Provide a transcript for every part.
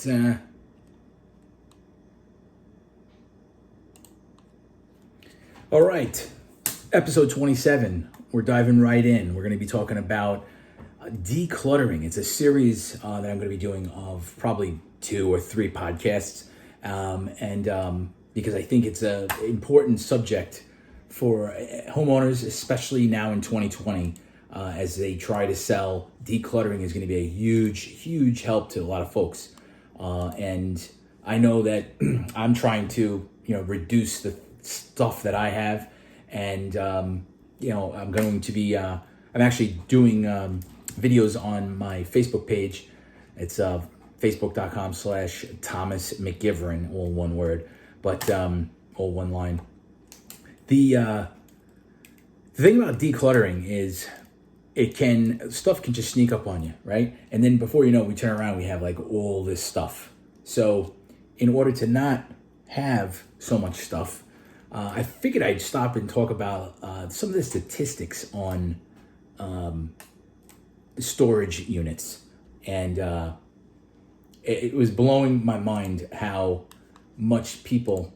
All right, episode 27. We're diving right in. We're going to be talking about decluttering. It's a series that I'm going to be doing of probably 2 or 3 podcasts, because I think it's an important subject for homeowners, especially now in 2020, as they try to sell. Decluttering is going to be a huge help to a lot of folks, and I know that I'm trying to reduce the stuff that I have, and I'm going to be I'm actually doing videos on my Facebook page. It's facebook.com/Thomas McGiveron, all one word, but all one line. The thing about decluttering is stuff can just sneak up on you, right? And then before you know it, we turn around, we have like all this stuff. So in order to not have so much stuff, I figured I'd stop and talk about some of the statistics on storage units. And it was blowing my mind how much people,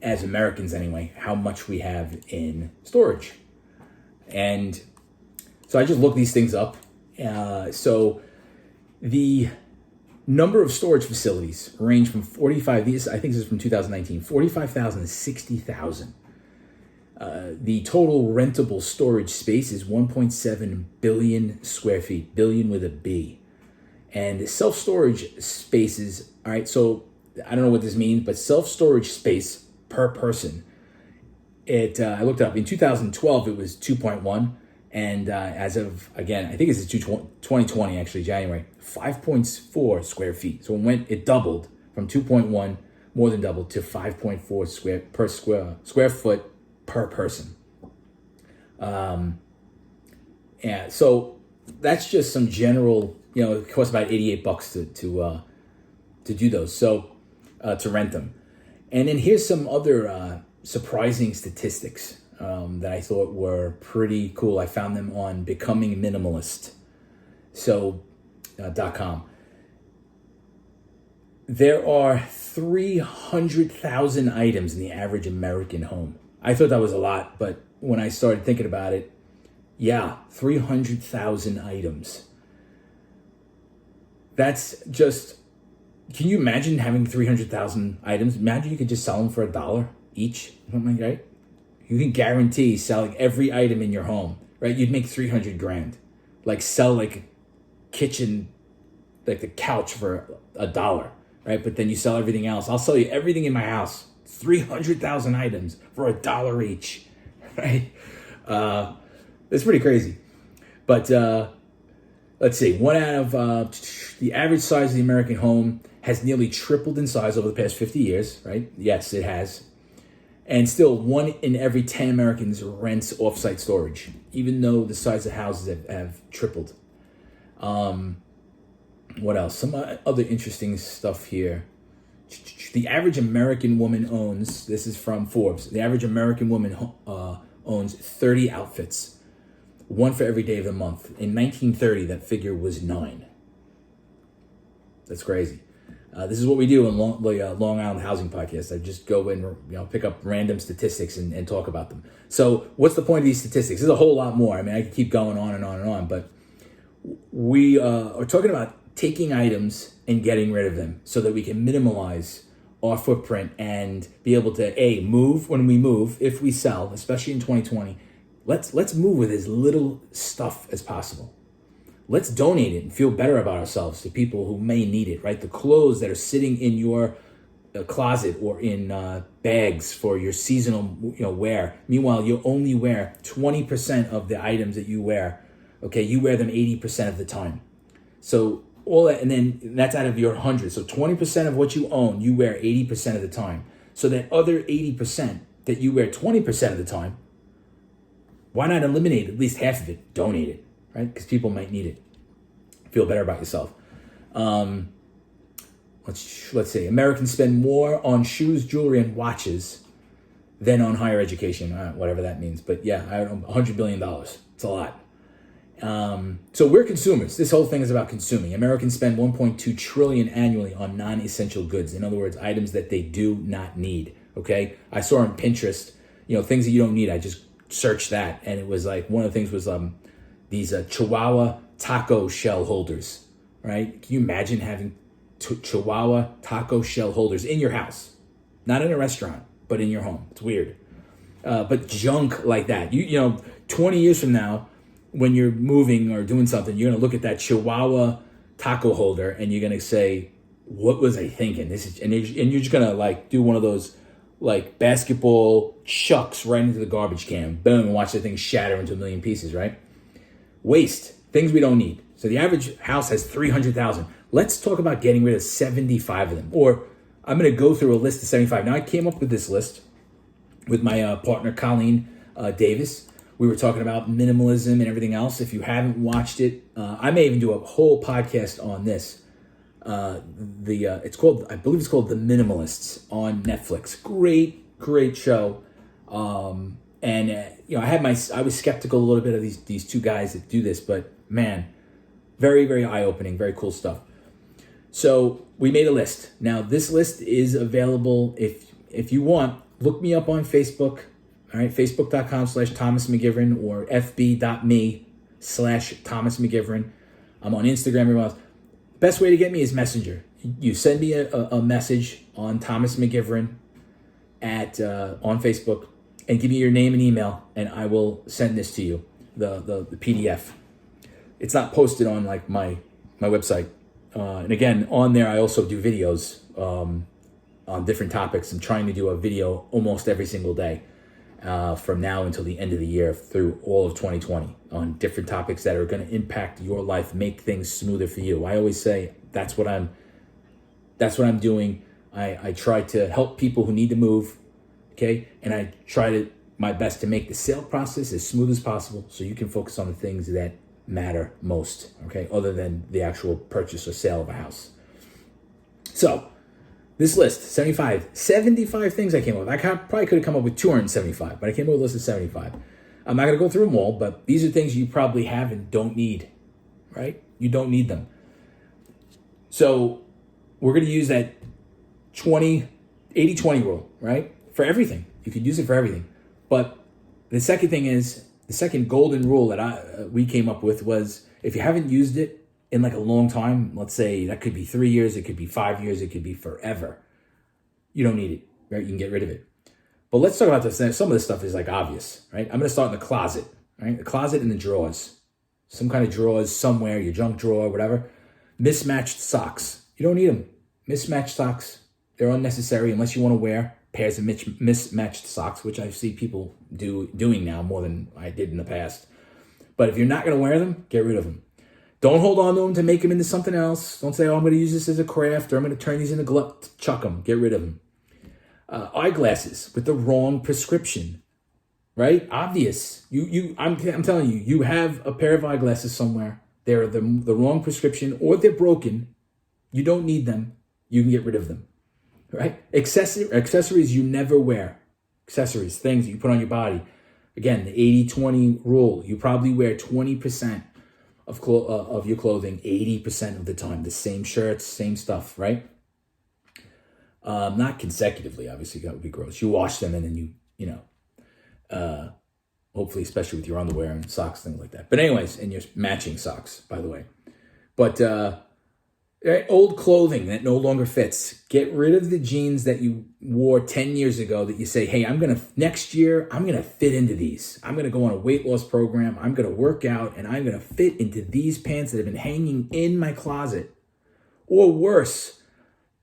as Americans anyway, how much we have in storage. And so I just looked these things up. So the number of storage facilities range from 45, I think this is from 2019, 45,000 to 60,000. The total rentable storage space is 1.7 billion square feet, billion with a B. And self-storage spaces, all right, so I don't know what this means, but self-storage space per person, I looked it up, in 2012 it was 2.1, and as of, again, I think it's 2020 actually, January, 5.4 square feet. So it doubled from 2.1, more than doubled, to 5.4 square foot per person. Yeah, so that's just some general, it costs about $88 to do those, so to rent them. And then here's some other surprising statistics that I thought were pretty cool. I found them on Becoming Minimalist. So .com. There are 300,000 items in the average American home. I thought that was a lot, but when I started thinking about it, 300,000 items. That's just, can you imagine having 300,000 items? Imagine you could just sell them for $1 each, something like that. You can guarantee selling every item in your home, right? You'd make 300 grand. Like sell like kitchen, like the couch for $1, right? But then you sell everything else. I'll sell you everything in my house, 300,000 items for $1 each, right? It's pretty crazy. But let's see, one out of the average size of the American home has nearly tripled in size over the past 50 years, right? Yes, it has. And still, 1 in every 10 Americans rents off-site storage, even though the size of houses have tripled. What else? Some other interesting stuff here. The average American woman owns, this is from Forbes, the average American woman owns 30 outfits, 1 for every day of the month. In 1930, that figure was 9. That's crazy. This is what we do on Long Island Housing Podcast. I just go and pick up random statistics and talk about them. So what's the point of these statistics? There's a whole lot more. I mean, I could keep going on and on and on, but we are talking about taking items and getting rid of them so that we can minimalize our footprint and be able to move when we move. If we sell, especially in 2020, let's move with as little stuff as possible. Let's donate it and feel better about ourselves to people who may need it, right? The clothes that are sitting in your closet or in bags for your seasonal wear. Meanwhile, you only wear 20% of the items that you wear. Okay, you wear them 80% of the time. So all that, and then that's out of your 100. So 20% of what you own, you wear 80% of the time. So that other 80% that you wear 20% of the time, why not eliminate at least half of it? Donate it, right? Because people might need it. Feel better about yourself. Let's see. Americans spend more on shoes, jewelry, and watches than on higher education, whatever that means. But yeah, $100 billion. It's a lot. So we're consumers. This whole thing is about consuming. Americans spend 1.2 trillion annually on non-essential goods. In other words, items that they do not need. Okay. I saw on Pinterest, things that you don't need. I just searched that, and it was like one of the things was these Chihuahua taco shell holders. Right? Can you imagine having Chihuahua taco shell holders in your house? Not in a restaurant, but in your home. It's weird. But junk like that. 20 years from now, when you're moving or doing something, you're going to look at that Chihuahua taco holder and you're going to say, what was I thinking? And you're just going to like do one of those like basketball chucks right into the garbage can. Boom, and watch the thing shatter into a million pieces, right? Waste, things we don't need. So the average house has 300,000. Let's talk about getting rid of 75 of them. Or I'm going to go through a list of 75. Now, I came up with this list with my partner, Colleen Davis. We were talking about minimalism and everything else. If you haven't watched it, I may even do a whole podcast on this. It's called The Minimalists on Netflix. Great show. I was skeptical a little bit of these two guys that do this, but man, very, very eye-opening, very cool stuff. So we made a list. Now this list is available if you want. Look me up on Facebook. All right, facebook.com/Thomas McGiveron or fb.me/Thomas McGiveron. I'm on Instagram. Everyone else. Best way to get me is Messenger. You send me a message on Thomas McGiveron on Facebook and give me your name and email, and I will send this to you, the PDF. It's not posted on like my website. And again, on there I also do videos on different topics. I'm trying to do a video almost every single day. From now until the end of the year through all of 2020 on different topics that are going to impact your life, make things smoother for you. I always say that's what I'm doing. I try to help people who need to move, okay? And I try my best to make the sale process as smooth as possible so you can focus on the things that matter most, okay? Other than the actual purchase or sale of a house. So, this list, 75 things I came up with. I probably could have come up with 275, but I came up with a list of 75. I'm not going to go through them all, but these are things you probably have and don't need, right? You don't need them. So we're going to use that 80-20 rule, right? For everything. You could use it for everything. But the second thing is, the second golden rule that we came up with was, if you haven't used it in like a long time, let's say that could be 3 years, it could be 5 years, it could be forever. You don't need it, right? You can get rid of it. But let's talk about this. Some of this stuff is like obvious, right? I'm going to start in the closet, right? The closet and the drawers. Some kind of drawers somewhere, your junk drawer, whatever. Mismatched socks. You don't need them. Mismatched socks, they're unnecessary unless you want to wear pairs of mismatched socks, which I see people doing now more than I did in the past. But if you're not going to wear them, get rid of them. Don't hold on to them to make them into something else. Don't say, I'm going to use this as a craft, or I'm going to turn these into glut. Chuck them. Get rid of them. Eyeglasses with the wrong prescription, right? Obvious. I'm telling you, you have a pair of eyeglasses somewhere. They're the wrong prescription, or they're broken. You don't need them. You can get rid of them, right? Accessories you never wear. Accessories, things that you put on your body. Again, the 80-20 rule. You probably wear 20% of your clothing 80% of the time. The same shirts, same stuff, right? Not consecutively, obviously, that would be gross. You wash them and then hopefully, especially with your underwear and socks, things like that. But anyways, and your matching socks, by the way. But old clothing that no longer fits. Get rid of the jeans that you wore 10 years ago that you say, hey, next year, I'm going to fit into these. I'm going to go on a weight loss program. I'm going to work out and I'm going to fit into these pants that have been hanging in my closet. Or worse,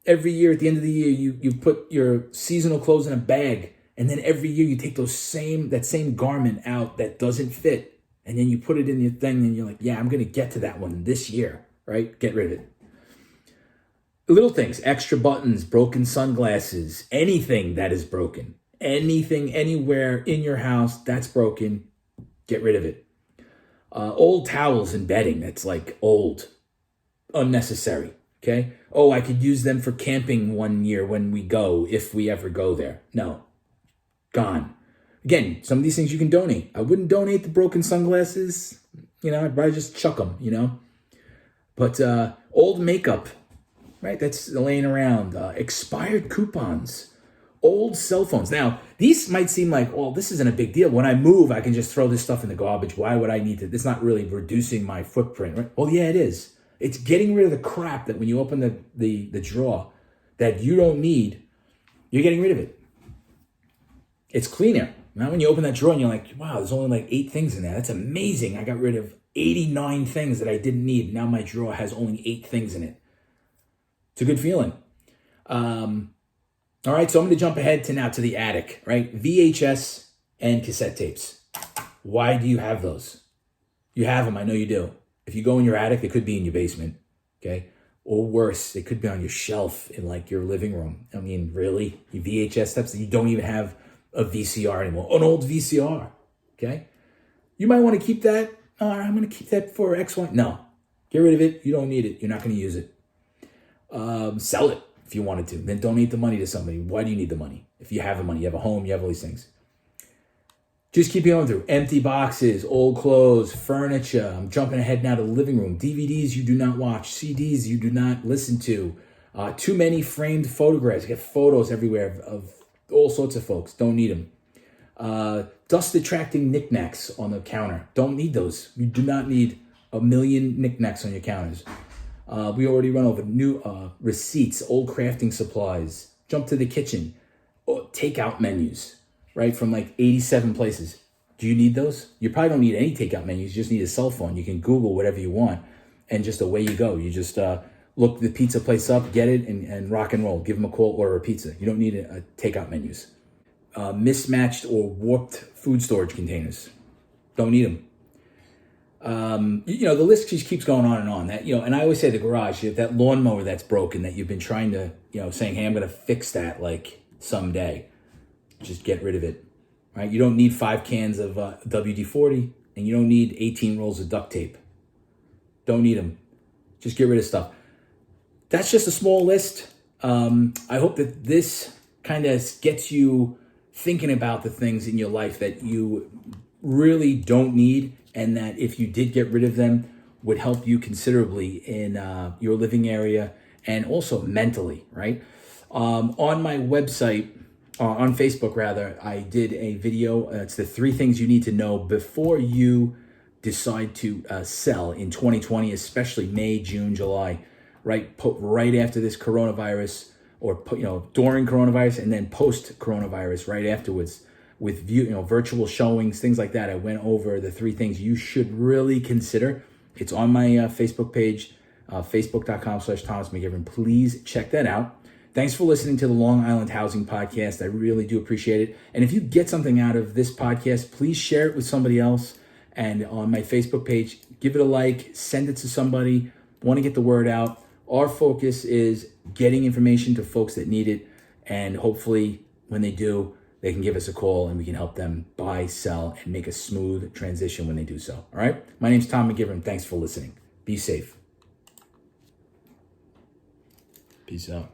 every year at the end of the year, you put your seasonal clothes in a bag. And then every year you take that same garment out that doesn't fit. And then you put it in your thing and you're like, yeah, I'm going to get to that one this year, right? Get rid of it. Little things, extra buttons, broken sunglasses, anything that is broken, anything, anywhere in your house that's broken, get rid of it. Old towels and bedding that's like old, unnecessary, okay? Oh, I could use them for camping one year when we go, if we ever go there. No, gone. Again, some of these things you can donate. I wouldn't donate the broken sunglasses. I'd rather just chuck them. But old makeup, right? That's laying around. Expired coupons, old cell phones. Now, these might seem like, well, this isn't a big deal. When I move, I can just throw this stuff in the garbage. Why would I need to? It's not really reducing my footprint, right? Well, yeah, it is. It's getting rid of the crap that when you open the drawer that you don't need, you're getting rid of it. It's cleaner. Now when you open that drawer and you're like, wow, there's only like 8 things in there. That's amazing. I got rid of 89 things that I didn't need. Now my drawer has only 8 things in it. It's a good feeling. All right, so I'm going to jump ahead to the attic, right? VHS and cassette tapes. Why do you have those? You have them. I know you do. If you go in your attic, it could be in your basement, okay? Or worse, it could be on your shelf in like your living room. I mean, really? Your VHS tapes, you don't even have a VCR anymore. An old VCR, okay? You might want to keep that. Oh, I'm going to keep that for X, Y. No, get rid of it. You don't need it. You're not going to use it. Sell it if you wanted to. Then donate the money to somebody. Why do you need the money? If you have the money, you have a home, you have all these things. Just keep going through. Empty boxes, old clothes, furniture. I'm jumping ahead now to the living room. DVDs you do not watch. CDs you do not listen to. Too many framed photographs. You get photos everywhere of all sorts of folks. Don't need them. Dust-attracting knickknacks on the counter. Don't need those. You do not need a million knickknacks on your counters. We already run over new receipts, old crafting supplies. Jump to the kitchen. Takeout menus, right? From like 87 places. Do you need those? You probably don't need any takeout menus. You just need a cell phone. You can Google whatever you want and just away you go. You just look the pizza place up, get it, and rock and roll. Give them a call, order a pizza. You don't need a takeout menus. Mismatched or warped food storage containers. Don't need them. The list just keeps going on and on. That, and I always say the garage, you have that lawnmower that's broken that you've been trying to, saying, hey, I'm going to fix that like someday. Just get rid of it, right? You don't need 5 cans of WD-40 and you don't need 18 rolls of duct tape. Don't need them. Just get rid of stuff. That's just a small list. I hope that this kind of gets you thinking about the things in your life that you really don't need, and that if you did get rid of them would help you considerably in your living area and also mentally, right? On my website, on Facebook rather, I did a video. It's the 3 things you need to know before you decide to sell in 2020, especially May, June, July, right? Right after this coronavirus, or during coronavirus, and then post coronavirus right afterwards, with virtual showings, things like that. I went over the 3 things you should really consider. It's on my Facebook page, facebook.com/Thomas McGiveron. Please check that out. Thanks for listening to the Long Island Housing Podcast. I really do appreciate it. And if you get something out of this podcast, please share it with somebody else. And on my Facebook page, give it a like, send it to somebody. Want to get the word out. Our focus is getting information to folks that need it. And hopefully when they do, they can give us a call and we can help them buy, sell, and make a smooth transition when they do so. All right? My name's Tom McGiveron. Thanks for listening. Be safe. Peace out.